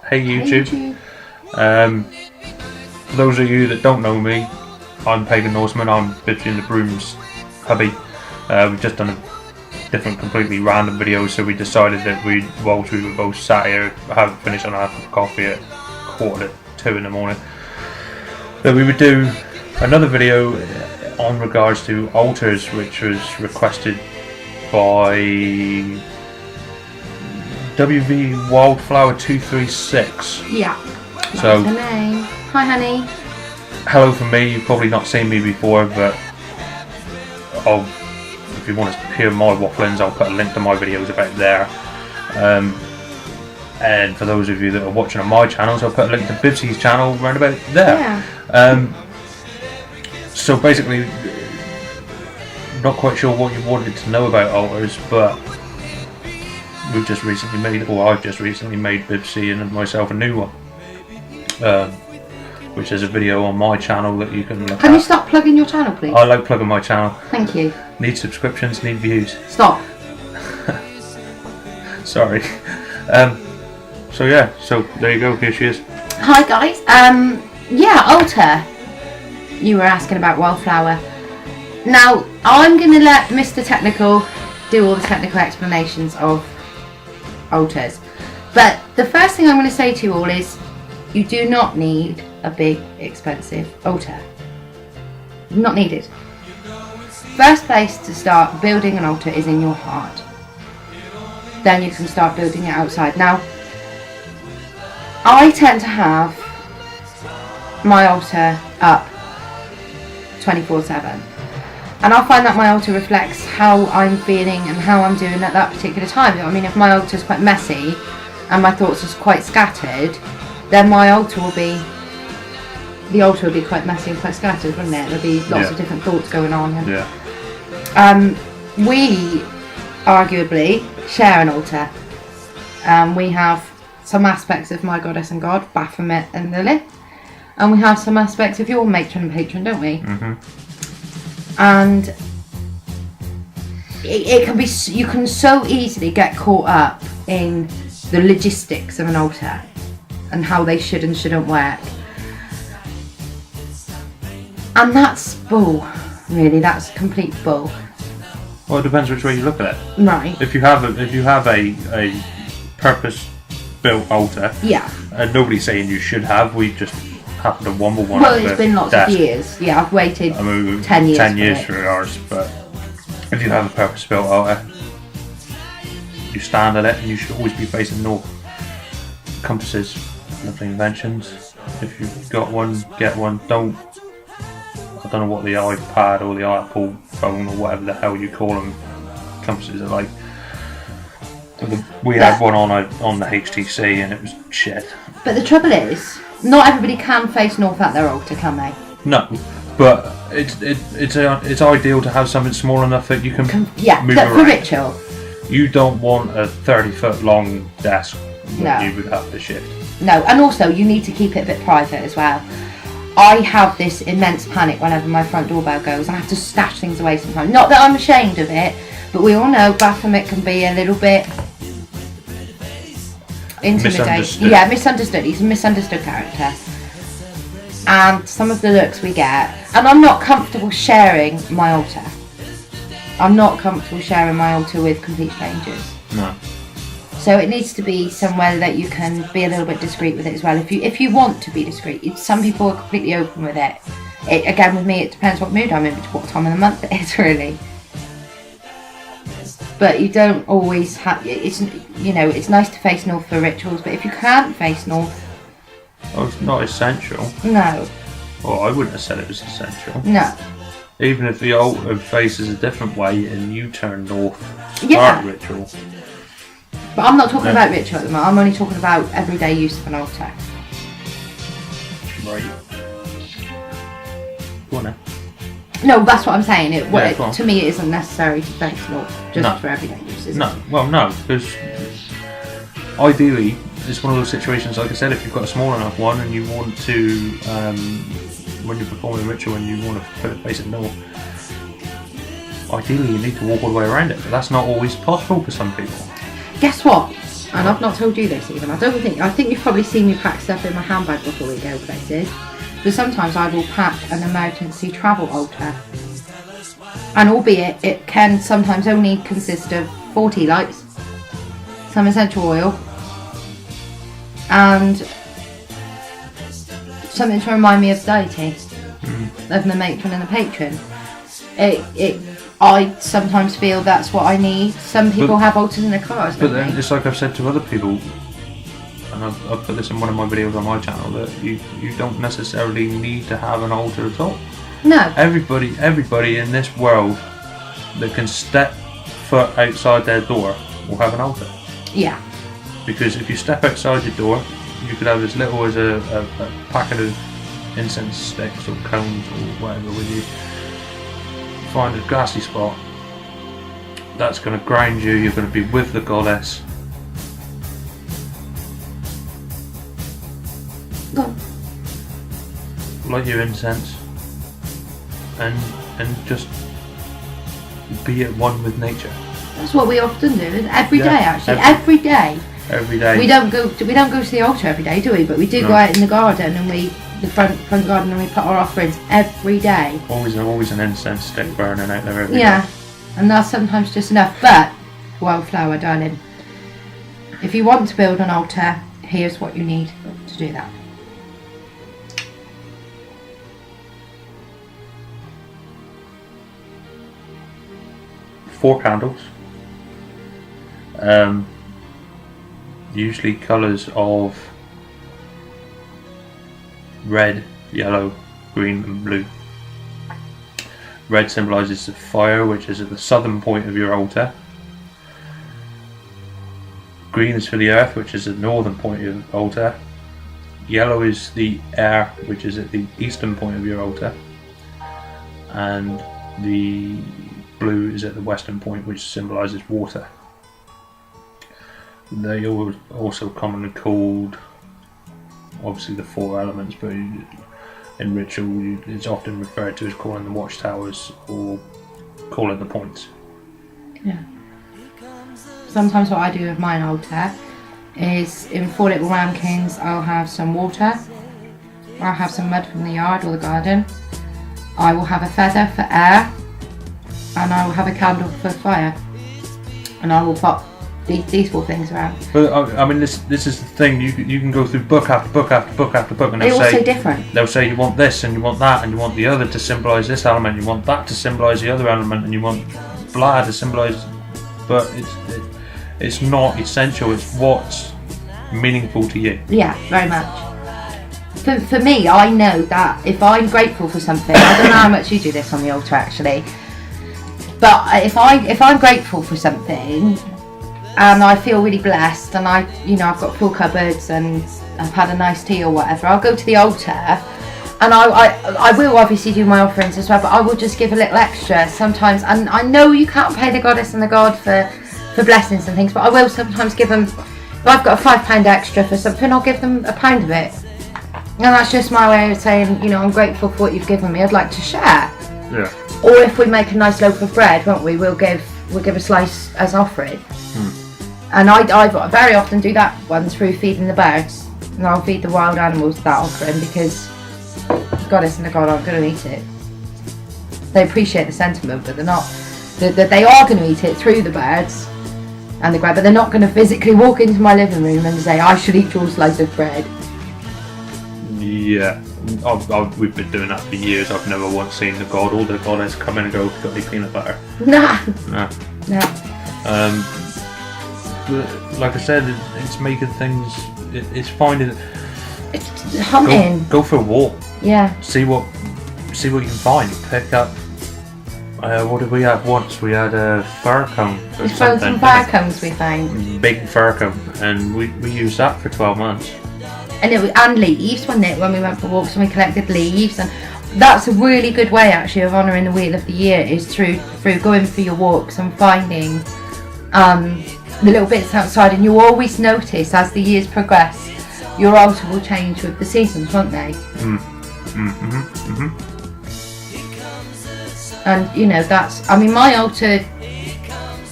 Hey YouTube. For those of you that don't know me, I'm Pagan Norseman. I'm Bibsy and the Broom's hubby. We've just done a different, completely random video, so we decided that whilst we were both sat here, having finished on our cup of coffee at 1:45 in the morning, that we would do another video on regards to altars, which was requested by wvwildflower236. Yeah. So, that's her name. Hi, honey. Hello from me. You've probably not seen me before, but if you want to hear my wafflings, I'll put a link to my videos about there. And for those of you that are watching on my channels, I'll put a link to Bibsy's channel around about there. Yeah. So basically, not quite sure what you wanted to know about altars, but I've just recently made Bibsy and myself a new one, which is a video on my channel that you can look at. Can you stop plugging your channel, please? I like plugging my channel. Thank you. Need subscriptions, need views. Stop. Sorry. So yeah, so there you go, here she is. Hi guys. Yeah, altar. You were asking about wildflower. Now, I'm going to let Mr. Technical do all the technical explanations of altars. But the first thing I'm going to say to you all is, you do not need a big, expensive altar. Not needed. First place to start building an altar is in your heart. Then you can start building it outside. Now, I tend to have my altar up 24/7. And I find that my altar reflects how I'm feeling and how I'm doing at that particular time. I mean, if my altar is quite messy and my thoughts are quite scattered, then the altar will be quite messy and quite scattered, wouldn't it? There'll be lots of different thoughts going on. And, we arguably share an altar. We have some aspects of my goddess and god, Baphomet and Lilith, and we have some aspects of your matron and patron, don't we? Mm-hmm. And it can be, you can so easily get caught up in the logistics of an altar and how they should and shouldn't work, and that's bull. Really, that's complete bull. Well, it depends which way you look at it. Right. If you have a purpose-built altar, and nobody's saying you should have, we just happen to wumble one. Well, it's been lots of years. Yeah, I've waited 10 years. 10 years for ours, but if you have a purpose-built altar, you stand at it, and you should always be facing north. Compasses, lovely inventions. If you've got one, get one. I don't know what the iPad or the Apple phone or whatever the hell you call them compasses are like. We had one on the HTC and it was shit. But the trouble is, not everybody can face north at their altar, can they? No, but it's ideal to have something small enough that you can move around. For ritual. You don't want a 30-foot long desk that you would have to shift. No, and also you need to keep it a bit private as well. I have this immense panic whenever my front doorbell goes. I have to stash things away sometimes. Not that I'm ashamed of it, but we all know Baphomet can be a little bit intimidating. Yeah, misunderstood. He's a misunderstood character. And some of the looks we get, and I'm not comfortable sharing my altar. I'm not comfortable sharing my altar with complete strangers. No. So it needs to be somewhere that you can be a little bit discreet with it as well. If you want to be discreet, some people are completely open with it. Again, with me, it depends what mood I'm in, what time of the month it is, really. But you don't always have. It's nice to face north for rituals, but if you can't face north, it's not essential. No. Well, I wouldn't have said it was essential. No. Even if the altar faces a different way and you turn north, start ritual. But I'm not talking about ritual at the moment. I'm only talking about everyday use of an altar. Right. Go on then. No, that's what I'm saying. To me, it isn't necessary to face north just for everyday use. No, because ideally, it's one of those situations, like I said, if you've got a small enough one and you want to, when you're performing a ritual and you want to put it facing north, ideally you need to walk all the way around it, but that's not always possible for some people. Guess what? and I've not told you this even, I think you've probably seen me pack stuff in my handbag before we go places, but sometimes I will pack an emergency travel altar, and albeit it can sometimes only consist of 4 tea lights, some essential oil, and something to remind me of the deity, of the matron and the patron. I sometimes feel that's what I need. Some people have altars in their cars, but then it's like I've said to other people, and I've put this in one of my videos on my channel, that you don't necessarily need to have an altar at all. No. Everybody in this world that can step foot outside their door will have an altar. Yeah. Because if you step outside your door, you could have as little as a packet of incense sticks or cones or whatever with you. Find a grassy spot. That's going to ground you. You're going to be with the goddess. Go. Light your incense. And just be at one with nature. That's what we often do. Every day, actually. Every day. Every day. We don't go to the altar every day, do we? But we do go out in the garden, and the front garden, and we put our offerings every day. Always an incense stick burning out there every day. Yeah, and that's sometimes just enough. But wildflower, darling, if you want to build an altar, here's what you need to do that. Four candles. Usually colours of red, yellow, green and blue. Red symbolises the fire, which is at the southern point of your altar. Green is for the earth, which is at the northern point of your altar. Yellow is the air, which is at the eastern point of your altar. And the blue is at the western point, which symbolises water. They are also commonly called, obviously, the 4 elements, but in ritual it's often referred to as calling the watchtowers or calling the points. Yeah. Sometimes what I do with my altar is, in 4 little ramekins, I'll have some water, I'll have some mud from the yard or the garden, I will have a feather for air, and I will have a candle for fire, and I will pop these 4 things around. But I mean, this is the thing. You can go through book after book after book after book, and they're all so different. They'll say you want this and you want that and you want the other to symbolise this element, you want that to symbolise the other element, and you want blah to symbolise. But it's not essential. It's what's meaningful to you. Yeah, very much. For me, I know that if I'm grateful for something, I don't know how much you do this on the altar actually, but if I'm grateful for something, and I feel really blessed, and I've got full cupboards and I've had a nice tea or whatever, I'll go to the altar, and I will obviously do my offerings as well, but I will just give a little extra sometimes. And I know you can't pay the goddess and the god for blessings and things, but I will sometimes give them, if I've got a £5 extra for something, I'll give them £1 of it, and that's just my way of saying, I'm grateful for what you've given me, I'd like to share. Yeah. Or if we make a nice loaf of bread, won't we, we'll give a slice as offering. And I very often do that one through feeding the birds, and I'll feed the wild animals that offering, because the goddess and the god aren't going to eat it. They appreciate the sentiment, but they're not. That they are going to eat it through the birds and the grab, but they're not going to physically walk into my living room and say, I should eat your slice of bread. Yeah, we've been doing that for years. I've never once seen the god or the goddess come in and go, got any peanut butter? Nah. But like I said, it's making things. It's finding. It's hunting. Go for a walk. Yeah. See what you can find. Pick up. What did we have once? We had a fir cone. We found some fir cones we found. Big fir cone, and we used that for 12 months. And leaves, wasn't it? When we went for walks and we collected leaves, and that's a really good way actually of honouring the wheel of the year, is through going for your walks and finding the little bits outside. And you always notice as the years progress, your altar will change with the seasons, won't they? And that's, I mean, my altar,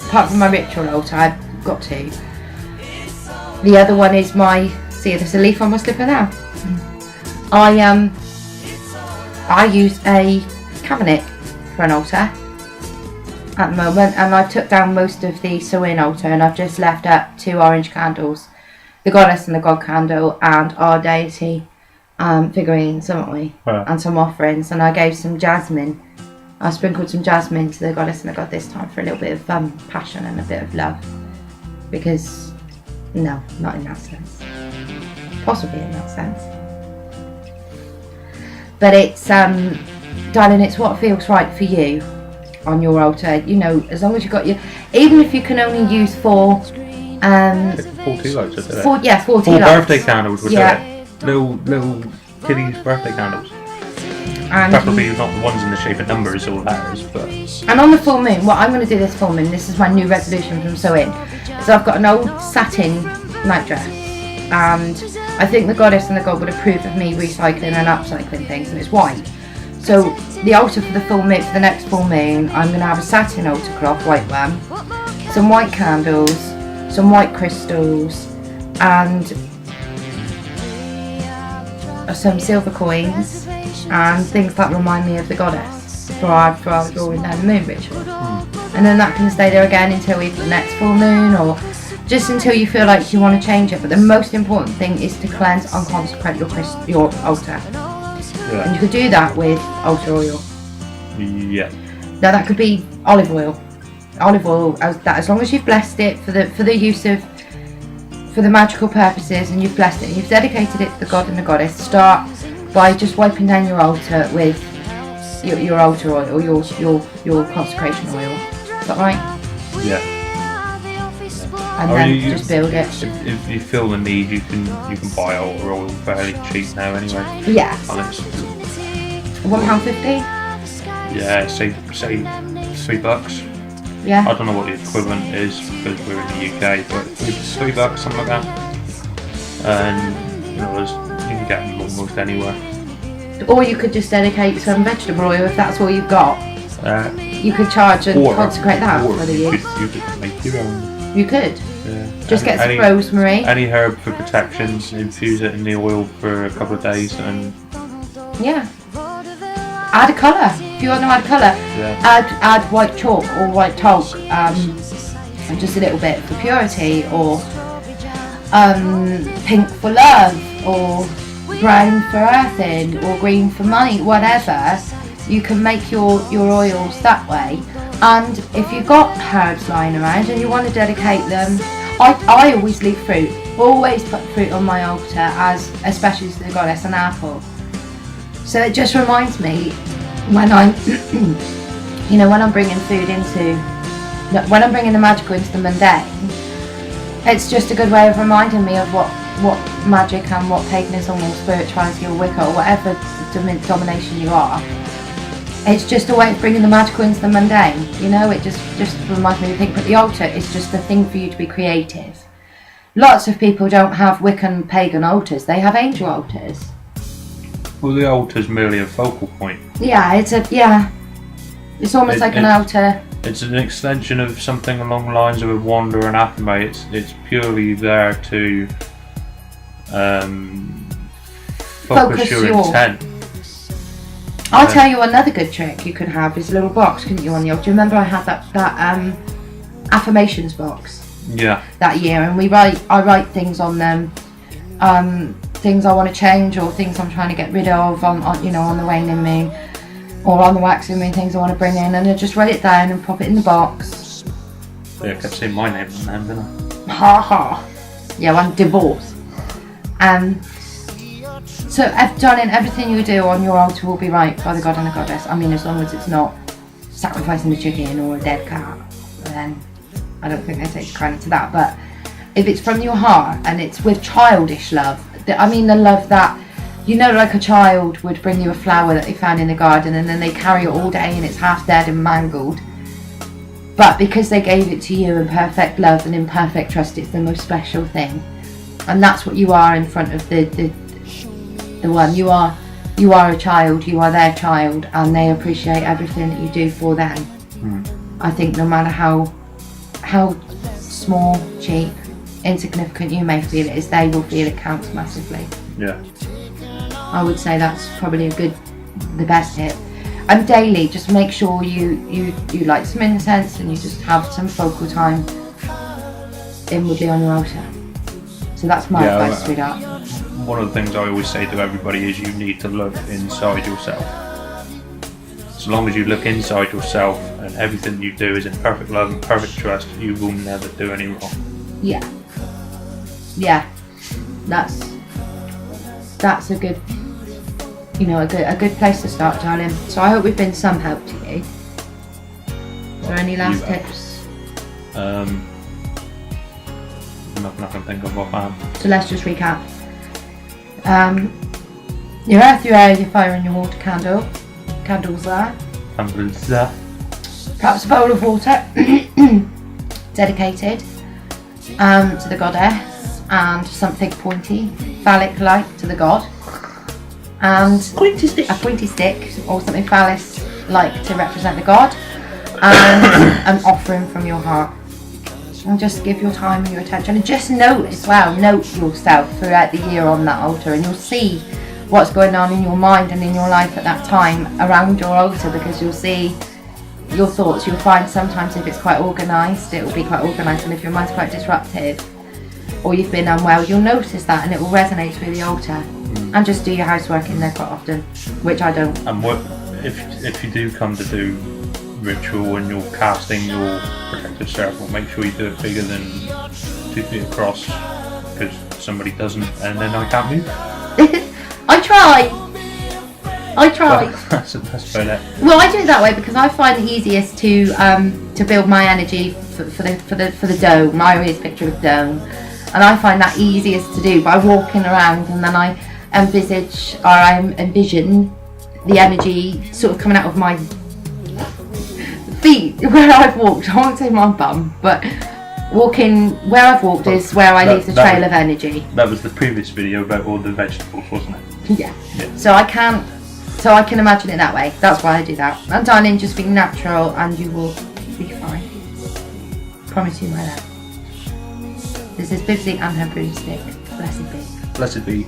apart from my ritual altar, I've got 2. The other one is see, there's a leaf on my slipper now. I use a cabinet for an altar at the moment, and I've took down most of the sew-in altar, and I've just left up 2 orange candles, the goddess and the god candle, and our deity figurines, haven't we? Yeah. And some offerings, and I gave some jasmine. I sprinkled some jasmine to the goddess and the god this time for a little bit of passion and a bit of love. Because, no, not in that sense. Possibly in that sense. But it's, darling, it's what feels right for you on your altar. You know, as long as you've got even if you can only use 4 4 tea lights, would do it. 4 tea 4 lights. birthday candles would do Yeah. it. Little kiddies' birthday candles. And Preferably not the ones in the shape of numbers or letters, but... And on the full moon, what I'm going to do this full moon, this is my new resolution from Sew-In. So I've got an old satin nightdress, and I think the goddess and the god would approve of me recycling and upcycling things, and it's white. So the altar for the full moon, for the next full moon, I'm going to have a satin altar cloth, white one, some white candles, some white crystals, and some silver coins and things that remind me of the goddess for our drawing down the moon ritual. And then that can stay there again until either the next full moon or just until you feel like you want to change it. But the most important thing is to cleanse and consecrate your altar. Yeah. And you could do that with altar oil. Yeah. Now that could be olive oil. Olive oil, as long as you've blessed it for the use of, for the magical purposes, and you've blessed it and you've dedicated it to the god and the goddess, start by just wiping down your altar with your altar oil or your consecration oil. Is that right? Yeah. And then just build it. If you feel the need, you can buy altar oil fairly cheap now anyway. Yeah. And it's, £1.50. yeah, say $3. Yeah. I don't know what the equivalent is because we're in the UK, but it's $3, something like that. And you know, you can get them almost anywhere. Or you could just dedicate some vegetable oil if that's all you've got. You could charge and consecrate that for the use. You could make your own. You could. Yeah. Just get some rosemary. Any herb for protections, infuse it in the oil for a couple of days, and yeah. Add a colour. If you want to add colour, add white chalk or white talc, and just a little bit for purity, or pink for love, or brown for earthing, or green for money, whatever. You can make your oils that way. And if you've got herbs lying around and you want to dedicate them, I always leave fruit. Always put fruit on my altar, especially to the goddess, an apple. So it just reminds me when I'm, when I'm bringing food when I'm bringing the magical into the mundane, it's just a good way of reminding me of what magic and what paganism or spirituality or Wicca or whatever domination you are. It's just a way of bringing the magical into the mundane, it just reminds me of think, but the altar is just a thing for you to be creative. Lots of people don't have Wiccan pagan altars, they have angel altars. Well, the altar's merely a focal point. Yeah, it's almost like an altar. It's an extension of something along the lines of a wand or an athame. It's purely there to focus your intent. I'll tell you another good trick you could have is a little box, couldn't you, on the altar? Do you remember I had that affirmations box? Yeah. That year, and I write things on them, things I want to change or things I'm trying to get rid of on the waning moon or on the waxing moon, things I want to bring in, and I just write it down and pop it in the box. Yeah, I kept saying my name on them, didn't I? Ha ha. Yeah, I'm divorced. So, darling, everything you do on your altar will be right by the god and the goddess. I mean, as long as it's not sacrificing a chicken or a dead cat, then I don't think they take kindly to that. But if it's from your heart and it's with childish love, the love that, like a child would bring you a flower that they found in the garden and then they carry it all day and it's half dead and mangled. But because they gave it to you in perfect love and in perfect trust, it's the most special thing. And that's what you are in front of the one. You are a child, you are their child, and they appreciate everything that you do for them. I think no matter how small, cheap, insignificant you may feel it is, they will feel it counts massively. Yeah. I would say that's probably the best tip. And daily, just make sure you light some incense and you just have some focal time inwardly on your altar. So that's my advice to that. One of the things I always say to everybody is you need to look inside yourself. As long as you look inside yourself and everything you do is in perfect love and perfect trust, you will never do any wrong. Yeah. That's a good, a good place to start, darling. So I hope we've been some help to you. Is there any last tips? Nothing I can think of offhand. So let's just recap. Your earth, your air, your fire and your water candle. Candles there. Candles there. Perhaps a bowl of water dedicated to the goddess, and something pointy, phallic-like to the god, and a pointy stick or something phallus-like to represent the god, and an offering from your heart. And just give your time and your attention, and just note yourself throughout the year on that altar, and you'll see what's going on in your mind and in your life at that time around your altar, because you'll see your thoughts. You'll find sometimes if it's quite organised, it will be quite organised, and if your mind's quite disrupted or you've been unwell, you'll notice that and it will resonate with the altar. And just do your housework in there quite often, which I don't. And what if you do come to do ritual and you're casting your protective circle, make sure you do it bigger than 2 feet across, because somebody doesn't, and then I can't move. I try. That's about it. Well, I do it that way because I find it easiest to build my energy for the dome. I always picture a dome, and I find that easiest to do by walking around, and then I envision the energy sort of coming out of my feet where I've walked. I won't say my bum, but walking where I've walked is where I leave the trail of energy. That was the previous video about all the vegetables, wasn't it? Yeah. So I can imagine it that way. That's why I do that. And darling, just be natural and you will be fine. Promise you my love. This is Bibsy and her broomstick. Blessed be. Blessed be.